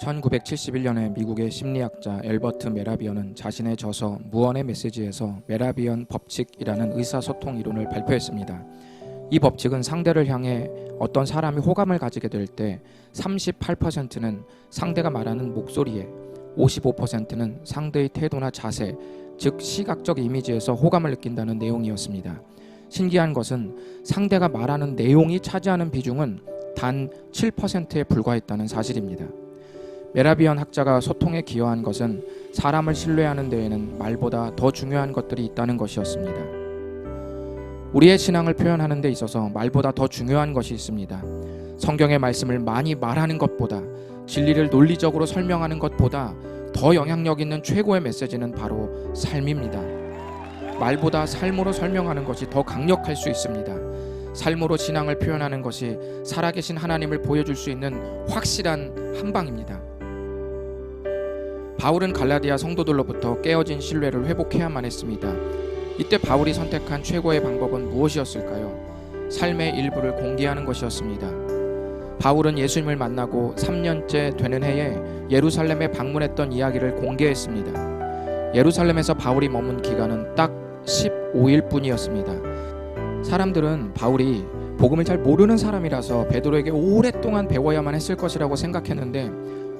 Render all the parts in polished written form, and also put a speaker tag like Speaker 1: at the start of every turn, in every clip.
Speaker 1: 1971년에 미국의 심리학자 엘버트 메라비언은 자신의 저서 무언의 메시지에서 메라비언 법칙이라는 의사소통 이론을 발표했습니다. 이 법칙은 상대를 향해 어떤 사람이 호감을 가지게 될 때 38%는 상대가 말하는 목소리에, 55%는 상대의 태도나 자세, 즉 시각적 이미지에서 호감을 느낀다는 내용이었습니다. 신기한 것은 상대가 말하는 내용이 차지하는 비중은 단 7%에 불과했다는 사실입니다. 메라비언 학자가 소통에 기여한 것은 사람을 신뢰하는 데에는 말보다 더 중요한 것들이 있다는 것이었습니다. 우리의 신앙을 표현하는 데 있어서 말보다 더 중요한 것이 있습니다. 성경의 말씀을 많이 말하는 것보다, 진리를 논리적으로 설명하는 것보다 더 영향력 있는 최고의 메시지는 바로 삶입니다. 말보다 삶으로 설명하는 것이 더 강력할 수 있습니다. 삶으로 신앙을 표현하는 것이 살아계신 하나님을 보여줄 수 있는 확실한 한방입니다. 바울은 갈라디아 성도들로부터 깨어진 신뢰를 회복해야만 했습니다. 이때 바울이 선택한 최고의 방법은 무엇이었을까요? 삶의 일부를 공개하는 것이었습니다. 바울은 예수님을 만나고 3년째 되는 해에 예루살렘에 방문했던 이야기를 공개했습니다. 예루살렘에서 바울이 머문 기간은 딱 15일 뿐이었습니다. 사람들은 바울이 복음을 잘 모르는 사람이라서 베드로에게 오랫동안 배워야만 했을 것이라고 생각했는데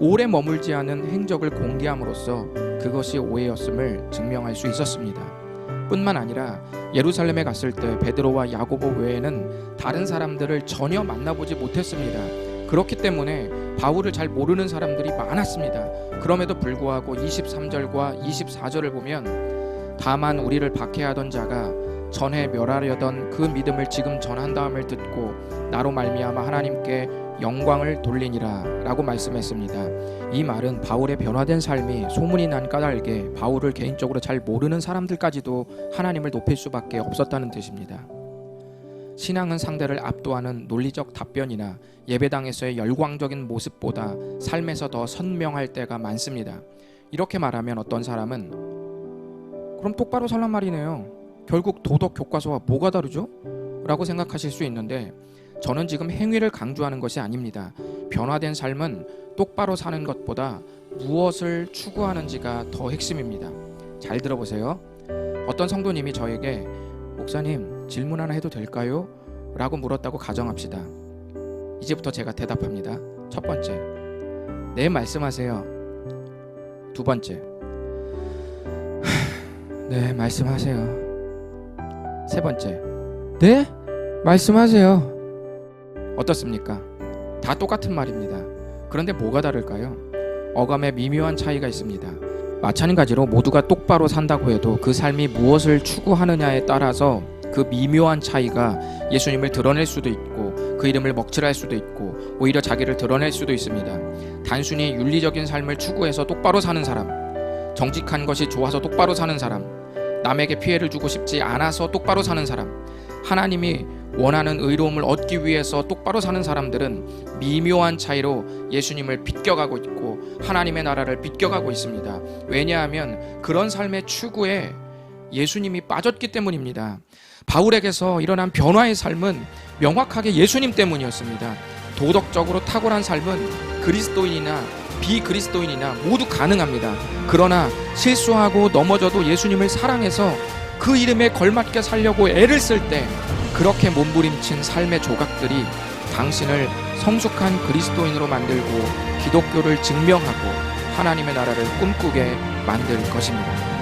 Speaker 1: 오래 머물지 않은 행적을 공개함으로써 그것이 오해였음을 증명할 수 있었습니다. 뿐만 아니라 예루살렘에 갔을 때 베드로와 야고보 외에는 다른 사람들을 전혀 만나보지 못했습니다. 그렇기 때문에 바울을 잘 모르는 사람들이 많았습니다. 그럼에도 불구하고 23절과 24절을 보면 다만 우리를 박해하던 자가 전에 멸하려던 그 믿음을 지금 전한다함을 듣고 나로 말미암아 하나님께 영광을 돌리니라 라고 말씀했습니다. 이 말은 바울의 변화된 삶이 소문이 난 까닭에 바울을 개인적으로 잘 모르는 사람들까지도 하나님을 높일 수밖에 없었다는 뜻입니다. 신앙은 상대를 압도하는 논리적 답변이나 예배당에서의 열광적인 모습보다 삶에서 더 선명할 때가 많습니다. 이렇게 말하면 어떤 사람은 그럼 똑바로 살란 말이네요. 결국 도덕 교과서와 뭐가 다르죠? 라고 생각하실 수 있는데 저는 지금 행위를 강조하는 것이 아닙니다. 변화된 삶은 똑바로 사는 것보다 무엇을 추구하는지가 더 핵심입니다. 잘 들어보세요. 어떤 성도님이 저에게 목사님 질문 하나 해도 될까요? 라고 물었다고 가정합시다. 이제부터 제가 대답합니다. 첫 번째, 네 말씀하세요. 두 번째, 네 말씀하세요. 세 번째, 네 말씀하세요. 어떻습니까? 다 똑같은 말입니다. 그런데 뭐가 다를까요? 어감에 미묘한 차이가 있습니다. 마찬가지로 모두가 똑바로 산다고 해도 그 삶이 무엇을 추구하느냐에 따라서 그 미묘한 차이가 예수님을 드러낼 수도 있고 그 이름을 먹칠할 수도 있고 오히려 자기를 드러낼 수도 있습니다. 단순히 윤리적인 삶을 추구해서 똑바로 사는 사람, 정직한 것이 좋아서 똑바로 사는 사람, 남에게 피해를 주고 싶지 않아서 똑바로 사는 사람, 하나님이 원하는 의로움을 얻기 위해서 똑바로 사는 사람들은 미묘한 차이로 예수님을 비껴가고 있고 하나님의 나라를 비껴가고 있습니다. 왜냐하면 그런 삶의 추구에 예수님이 빠졌기 때문입니다. 바울에게서 일어난 변화의 삶은 명확하게 예수님 때문이었습니다. 도덕적으로 탁월한 삶은 그리스도인이나 비그리스도인이나 모두 가능합니다. 그러나 실수하고 넘어져도 예수님을 사랑해서 그 이름에 걸맞게 살려고 애를 쓸 때 그렇게 몸부림친 삶의 조각들이 당신을 성숙한 그리스도인으로 만들고 기독교를 증명하고 하나님의 나라를 꿈꾸게 만들 것입니다.